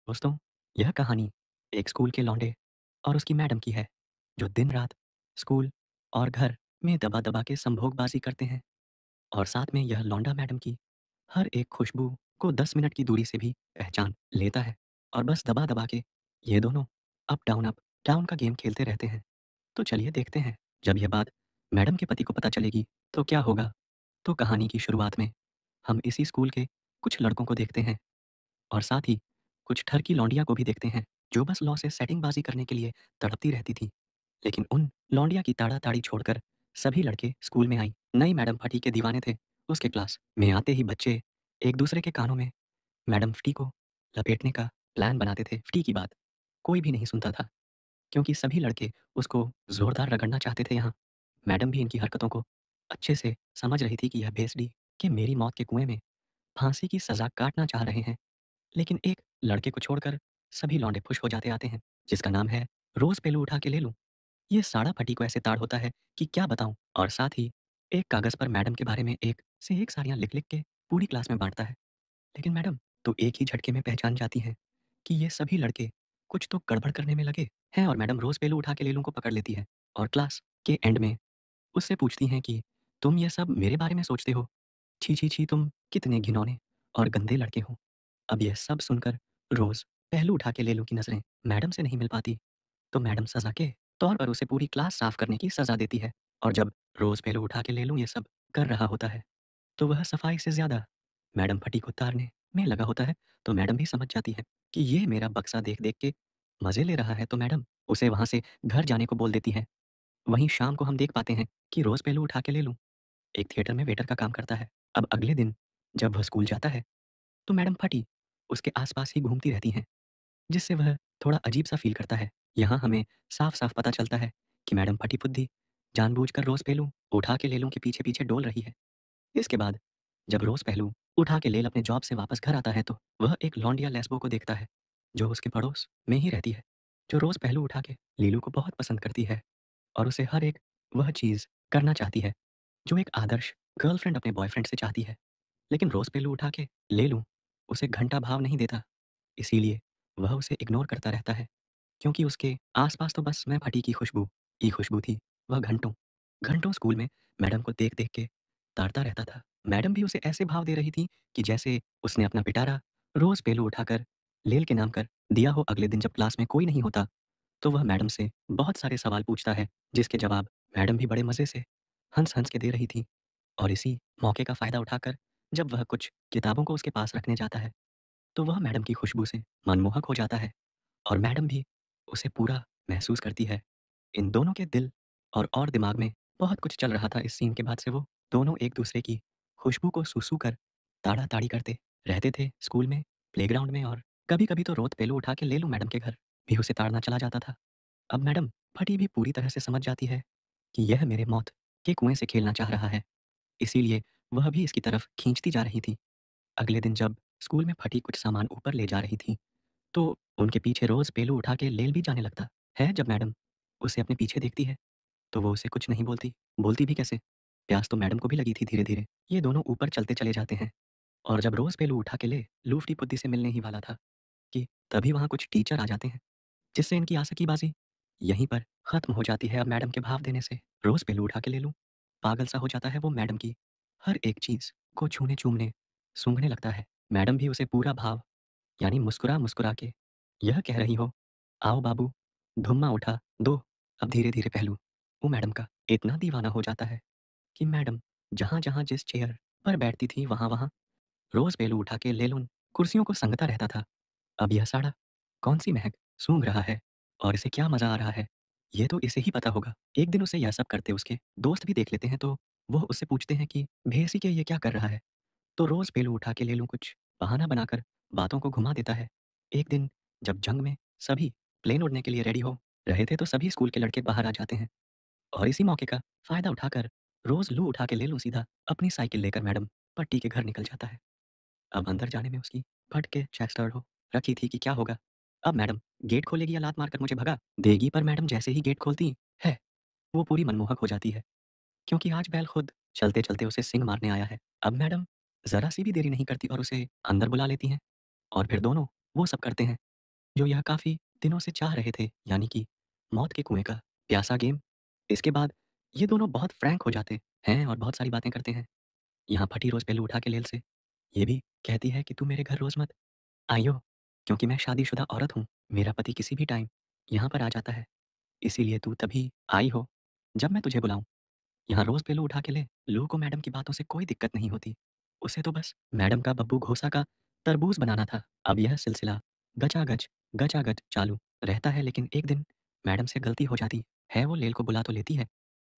दोस्तों, यह कहानी एक स्कूल के लौंडे और उसकी मैडम की है, जो दिन-रात स्कूल और घर में दबा-दबा के संभोगबाज़ी करते हैं और साथ में यह लौंडा मैडम की हर एक खुशबू को 10 मिनट की दूरी से भी पहचान लेता है और बस दबा-दबा के ये दोनों अप डाउन का गेम खेलते रहते हैं। तो चलिए देखते हैं, जब यह बात मैडम के पति को पता चलेगी, तो क्या होगा? तो कहानी की शुरुआत में हम इसी स्कूल के कुछ लड़कों को देखते हैं और साथ ही कुछ ठर की लौंडिया को भी देखते हैं, जो बस लौ से सेटिंगबाज़ी करने के लिए तड़पती रहती थी। लेकिन उन लौंडिया की ताड़ा-ताड़ी छोड़कर सभी लड़के स्कूल में आई नई मैडम फटी के दीवाने थे। उसके क्लास में आते ही बच्चे एक-दूसरे के कानों में मैडम फटी को लपेटने का प्लान बनाते थे। फटी की बात कोई भी नहीं सुनता था, क्योंकि सभी लड़के उसको ज़ोरदार रगड़ना चाहते थे यहाँ। मैडम भी इनकी हरकतों को अच्छे से समझ रही थी कि यह भेसडी के मेरी मौत के कुएँ में फांसी की सज़ा काटना चाह रहे हैं। लेकिन एक लड़के को छोड़कर सभी लौंडे खुश हो जाते आते हैं, जिसका नाम है रोज़ पेलू उठा के ले लूँ। ये साड़ा फटी को ऐसे ताड़ होता है कि क्या बताऊँ, और साथ ही एक कागज़ पर मैडम के बारे में एक से एक साड़ियाँ लिख-लिख के पूरी क्लास में बाँटता है। लेकिन मैडम तो एक ही झटके में पहचान जाती हैं कि ये सभी लड़के कुछ तो गड़बड़ करने में लगे हैं, और मैडम रोज़ पेलू उठा के ले लूँ को पकड़ लेती है और क्लास के एंड में उससे पूछती हैं कि तुम ये सब मेरे बारे में सोचते हो? छी, छी, छी, तुम कितने घिनौने और गंदे लड़के हो। अब यह सब सुनकर रोज़ पहलू उठा के लेलू की नज़रें मैडम से नहीं मिल पाती, तो मैडम सज़ा के तौर पर उसे पूरी क्लास साफ करने की सज़ा देती है। और जब रोज़ पहलू उठा के लेलू ये सब कर रहा होता है, तो वह सफाई से ज़्यादा मैडम फटी को तारने में लगा होता है। तो मैडम भी समझ जाती है कि ये मेरा बक्सा देख-देख के मज़े ले रहा है, तो मैडम उसे वहाँ से घर जाने को बोल देती है। वहीं शाम को हम देख पाते हैं कि रोज़ पहलू उठा के लेलू एक थिएटर में वेटर का काम करता है। अब अगले दिन जब वह स्कूल जाता है, तो मैडम फटी उसके आस-पास ही घूमती रहती हैं, जिससे वह थोड़ा अजीब-सा फ़ील करता है। यहाँ हमें साफ-साफ पता चलता है कि मैडम फटी-फुद्दी जानबूझकर रोज़ पहलू उठा के लेलू के पीछे-पीछे डोल रही है। इसके बाद जब रोज़ पहलू उठा के लेल अपने जॉब से वापस घर आता है, तो वह एक लौंडिया लेस्बो को देखता है, जो उसके पड़ोस में ही रहती है, जो रोज़ पहलू उठा के लीलू को बहुत पसंद करती है और उसे हर एक वह चीज़ करना चाहती है, जो एक आदर्श गर्लफ्रेंड अपने बॉयफ्रेंड से चाहती है। लेकिन रोज़ पहलू उठा के ले लूँ उसे घंटा भाव नहीं देता, इसीलिए वह उसे इग्नोर करता रहता है, क्योंकि उसके आस-पास तो बस मैं फटी की खुशबू ही खुशबू थी। वह घंटों घंटों स्कूल में मैडम को देख-देख के ताड़ता रहता था। मैडम भी उसे ऐसे भाव दे रही थी कि जैसे उसने अपना पिटारा रोज़ पहलू उठाकर लेल के नाम कर दिया हो। अगले दिन जब क्लास में कोई नहीं होता, तो वह मैडम से बहुत सारे सवाल पूछता है, जिसके जवाब मैडम भी बड़े मज़े से हँस-हँस के दे रही थी। और इसी मौके का फ़ायदा उठाकर जब वह कुछ किताबों को उसके पास रखने जाता है, तो वह मैडम की खुशबू से मनमोहक हो जाता है और मैडम भी उसे पूरा महसूस करती है। इन दोनों के दिल और दिमाग में बहुत कुछ चल रहा था। इस सीन के बाद से वो दोनों एक-दूसरे की खुशबू को सूँ-सूँ कर ताड़ा-ताड़ी करते रहते थे स्कूल में, प्लेग्राउंड में, और कभी-कभी तो रोज़ पेलो उठा के ले लूँ मैडम के घर भी उसे ताड़ना चला जाता था। अब मैडम फटी भी पूरी तरह से समझ जाती है कि यह मेरे मौत के कुएँ से खेलना चाह रहा है, इसीलिए वह भी इसकी तरफ खींचती जा रही थी। अगले दिन जब स्कूल में फटी कुछ सामान ऊपर ले जा रही थी, तो उनके पीछे रोज़ पेलू उठा के लेल भी जाने लगता है। जब मैडम उसे अपने पीछे देखती है, तो वो उसे कुछ नहीं बोलती, बोलती भी कैसे? प्यास तो मैडम को भी लगी थी धीरे-धीरे। ये दोनों ऊपर चलते चले जाते हैं और जब रोज़ पेलू उठा के ले लूफ़टी-पुद्दी से मिलने ही वाला था, कि तभी वहाँ कुछ टीचर आ जाते हैं, जिससे इनकी आशिकीबाज़ी यहीं पर ख़त्म हो जाती है। अब मैडम के भाव देने से रोज़ पेलू उठा के ले लूँ, पागल-सा हो जाता है वो मैडम की हर एक चीज़ को छूने-चूमने, सूंघने लगता है। मैडम भी उसे पूरा भाव यानी मुस्कुरा-मुस्कुरा के यह कह रही हो, "आओ बाबू, धुम्मा उठा दो, अब धीरे-धीरे पहलू।" वो मैडम का इतना दीवाना हो जाता है कि मैडम जहाँ-जहाँ जिस चेयर पर बैठती थी, वहाँ-वहाँ रोज़ पहलू उठा के ले उन कुर्सियों को संगता रहता था। अब यह साड़ा कौन-सी महक सूँघ रहा है और इसे क्या मज़ा आ रहा है, ये तो इसे ही पता होगा। एक दिन उसे यह सब करते उसके दोस्त भी देख लेते हैं, तो वो उससे पूछते हैं कि, "भेसी के ये क्या कर रहा है?" तो रोज़ पेलू उठा के ले लूँ कुछ बहाना बनाकर बातों को घुमा देता है। एक दिन जब जंग में सभी प्लेन उड़ने के लिए रेडी हो रहे थे, तो सभी स्कूल के लड़के बाहर आ जाते हैं और इसी मौके का फ़ायदा उठाकर रोज़ लू उठा के ले लूँ सीधा अपनी साइकिल लेकर मैडम पट्टी के घर निकल जाता है। अब अंदर जाने में उसकी फट के चेस्टर्ड हो रखी थी कि क्या होगा? अब मैडम गेट खोलेगी या लात मारकर मुझे भगा देगी? पर मैडम जैसे ही गेट खोलती है, वो पूरी मनमोहक हो जाती है, क्योंकि आज बैल खुद चलते-चलते उसे सींग मारने आया है। अब मैडम ज़रा-सी भी देरी नहीं करती और उसे अंदर बुला लेती हैं और फिर दोनों वो सब करते हैं जो यह काफ़ी दिनों से चाह रहे थे, यानी कि मौत के कुएँ का प्यासा गेम। इसके बाद ये दोनों बहुत फ्रैंक हो जाते हैं और बहुत सारी बातें करते हैं। यहाँ फटी रोज़ पहलू उठा के लेल से ये भी कहती है कि तू मेरे घर रोज़ मत आइयो, क्योंकि मैं शादीशुदा औरत हूँ। मेरा पति किसी भी टाइम यहाँ पर आ जाता है, इसीलिए तू तभी आई हो जब मैं तुझे बुलाऊँ। यहाँ रोज़ पहलू उठा के ले। लू को मैडम की बातों से कोई दिक्कत नहीं होती। उसे तो बस मैडम का बब्बू घोसा का तरबूज बनाना था। अब यह सिलसिला गचागच गचागच चालू रहता है, लेकिन एक दिन मैडम से गलती हो जाती है। वो लेल को बुला तो लेती है,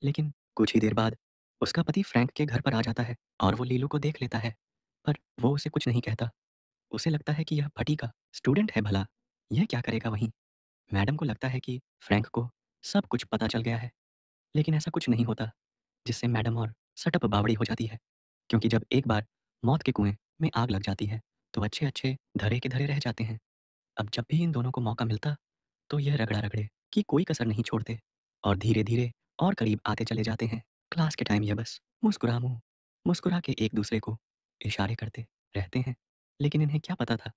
लेकिन कुछ ही देर बाद उसका पति फ्रैंक के घर पर आ जाता है और वो लीलू को देख लेता है, पर वो उसे कुछ नहीं कहता। उसे लगता है कि यह फटी का स्टूडेंट है भला, यह क्या करेगा वहीं। मैडम को लगता है कि फ्रैंक को सब कुछ पता चल गया है, लेकिन ऐसा कुछ नहीं होता, जिससे मैडम और सटप बावड़ी हो जाती है। क्योंकि जब एक बार मौत के कुएं में आग लग जाती है, तो अच्छे अच्छे धरे के धरे रह जाते हैं। अब जब भी इन दोनों को मौका मिलता, तो यह रगड़ा रगड़े कि कोई कसर नहीं छोड़ते और धीरे धीरे और करीब आते चले जाते हैं। क्लास के टाइम यह बस मुस्कुरा के एक दूसरे को इशारे करते रहते हैं, लेकिन इन्हें क्या पता था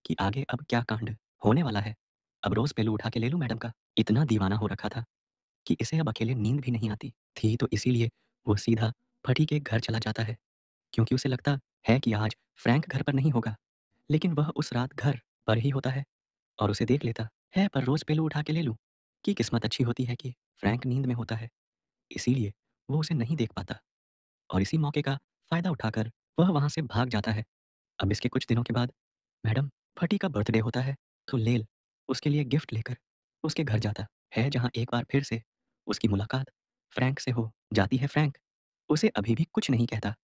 कि आगे अब क्या कांड होने वाला है। अब रोज पहलू उठा के ले लूं मैडम का इतना दीवाना हो रखा था कि इसे अब अकेले नींद भी नहीं आती थी, तो इसीलिए वो सीधा फटी के घर चला जाता है, क्योंकि उसे लगता है कि आज फ्रैंक घर पर नहीं होगा। लेकिन वह उस रात घर पर ही होता है और उसे देख लेता है। पर रोज पहलू उठा के ले लूं कि किस्मत अच्छी होती है कि फ्रैंक नींद में होता है, इसीलिए वो उसे नहीं देख पाता और इसी मौके का फायदा उठाकर वह वहां से भाग जाता है। अब इसके कुछ दिनों के बाद मैडम फटी का बर्थडे होता है, तो लेल उसके लिए गिफ्ट लेकर उसके घर जाता है, जहाँ एक बार फिर से उसकी मुलाकात फ्रैंक से हो जाती है। फ्रैंक उसे अभी भी कुछ नहीं कहता,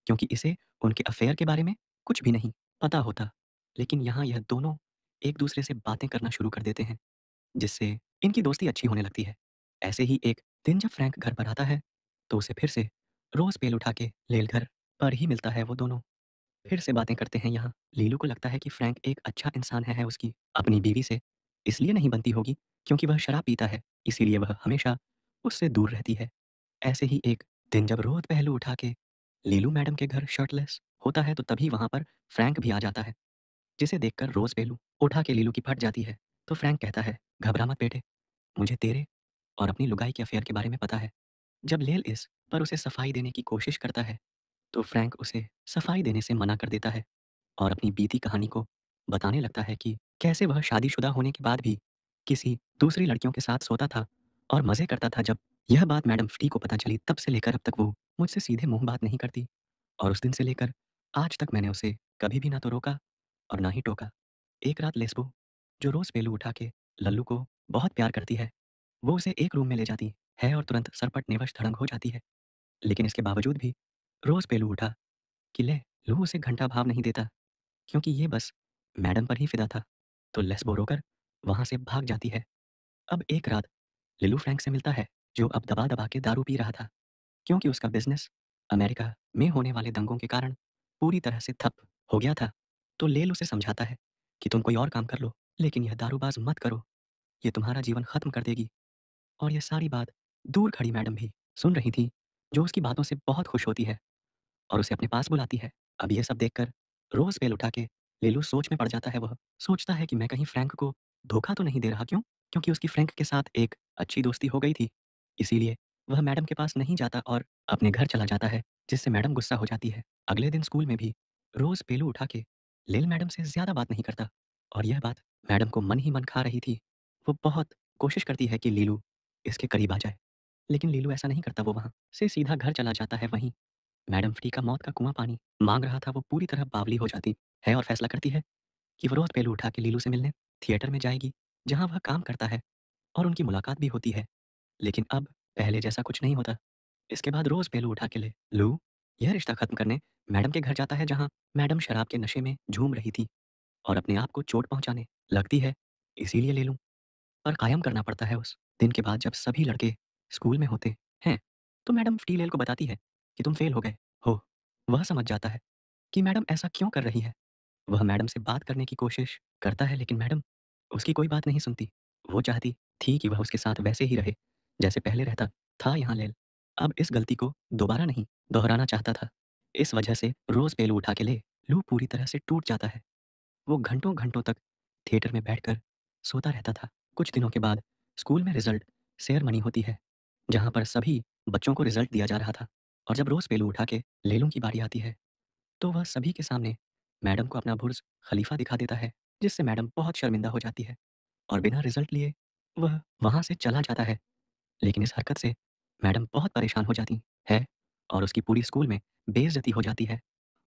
क्योंकि इसे उनके अफेयर के बारे में कुछ भी नहीं पता होता। लेकिन यहाँ यह दोनों एक दूसरे से बातें करना शुरू कर देते हैं, जिससे इनकी दोस्ती अच्छी होने लगती है। ऐसे ही एक दिन जब फ्रैंक घर पर आता है, तो उसे फिर से रोज पेल उठा के लेल घर पर ही मिलता है। वो दोनों फिर से बातें करते हैं। यहाँ लीलू को लगता है कि फ्रैंक एक अच्छा इंसान है उसकी अपनी बीवी से इसलिए नहीं बनती होगी क्योंकि वह शराब पीता है, इसीलिए वह हमेशा उससे दूर रहती है। ऐसे ही एक दिन जब रोज पहलू उठा के लीलू मैडम के घर शर्टलेस होता है, तो तभी वहां पर फ्रैंक भी आ जाता है, जिसे देखकर रोज पहलू उठा के लीलू की फट जाती है। तो फ्रैंक कहता है, घबरा मत बेटे, मुझे तेरे और अपनी लुगाई के अफेयर के बारे में पता है। जब लेल इस पर उसे सफाई देने की कोशिश करता है, तो फ्रैंक उसे सफाई देने से मना कर देता है और अपनी बीती कहानी को बताने लगता है कि कैसे वह शादीशुदा होने के बाद भी किसी दूसरी लड़कियों के साथ सोता था और मज़े करता था। जब यह बात मैडम फ़्टी को पता चली, तब से लेकर अब तक वो मुझसे सीधे मुँह बात नहीं करती और उस दिन से लेकर आज तक मैंने उसे कभी भी ना तो रोका और ना ही टोका। एक रात लेस्बो, जो रोज़ पेलू उठा के लल्लू को बहुत प्यार करती है, वो उसे एक रूम में ले जाती है और तुरंत सरपट निवश धड़ंग हो जाती है। लेकिन इसके बावजूद भी रोज़ पेलू उठा कि ले लू उसे घंटा भाव नहीं देता, क्योंकि ये बस मैडम पर ही फिदा था। तो लेस्बो रोकर वहाँ से भाग जाती है। अब एक रात लिलू फ्रैंक से मिलता है, जो अब दबा-दबा के दारू पी रहा था, क्योंकि उसका बिज़नेस अमेरिका में होने वाले दंगों के कारण पूरी तरह से ठप हो गया था। तो लेल उसे समझाता है कि तुम कोई और काम कर लो, लेकिन यह दारूबाज़ मत करो, ये तुम्हारा जीवन खत्म कर देगी। और ये सारी बात दूर खड़ी मैडम भी सुन रही थी, जो उसकी बातों से बहुत खुश होती है और उसे अपने पास बुलाती है। अब ये सब देखकर रोज़ बेल उठा के लीलू सोच में पड़ जाता है। वह सोचता है कि मैं कहीं फ्रैंक को धोखा तो नहीं दे रहा, क्यों? क्योंकि उसकी फ्रैंक के साथ एक अच्छी दोस्ती हो गई थी। इसीलिए वह मैडम के पास नहीं जाता और अपने घर चला जाता है, जिससे मैडम गुस्सा हो जाती है। अगले दिन स्कूल में भी रोज़ पेलू उठा के लिल मैडम से ज़्यादा बात नहीं करता और यह बात मैडम को मन ही मन खा रही थी। वो बहुत कोशिश करती है कि लीलू इसके करीब आ जाए, लेकिन लीलू ऐसा नहीं करता। वो वहाँ से सीधा घर चला जाता है। वहीं मैडम फ्री का मौत का कुआं पानी मांग रहा था, वो पूरी तरह बावली हो जाती है और फैसला करती है कि वो रोज पहलू उठा के लीलू से मिलने थिएटर में जाएगी, जहां वह काम करता है और उनकी मुलाकात भी होती है। लेकिन अब पहले जैसा कुछ नहीं होता। इसके बाद रोज पहलू उठा के ले लू यह रिश्ता खत्म करने मैडम के घर जाता है, जहाँ मैडम शराब के नशे में झूम रही थी और अपने आप को चोट पहुंचाने लगती है। इसीलिए ले लूं पर कायम करना पड़ता है। उस दिन के बाद जब सभी लड़के स्कूल में होते हैं, तो मैडम फ़टीलेल को बताती है कि तुम फेल हो गए हो। वह समझ जाता है कि मैडम ऐसा क्यों कर रही है। वह मैडम से बात करने की कोशिश करता है, लेकिन मैडम उसकी कोई बात नहीं सुनती। वो चाहती थी कि वह उसके साथ वैसे ही रहे जैसे पहले रहता था। यहाँ लेल अब इस गलती को दोबारा नहीं दोहराना चाहता था। इस वजह से रोज़ पेलू उठा के ले लू पूरी तरह से टूट जाता है। वो घंटों घंटों तक थिएटर में बैठकर सोता रहता था। कुछ दिनों के बाद स्कूल में रिजल्ट सेरेमनी होती है, जहाँ पर सभी बच्चों को रिजल्ट दिया जा रहा था। और जब रोज़ पेलू उठा के लेलू की बारी आती है, तो वह सभी के सामने मैडम को अपना बुर्ज खलीफा दिखा देता है, जिससे मैडम बहुत शर्मिंदा हो जाती है और बिना रिजल्ट लिए वह वहाँ से चला जाता है। लेकिन इस हरकत से मैडम बहुत परेशान हो जाती है और उसकी पूरी स्कूल में बेइज्जती हो जाती है।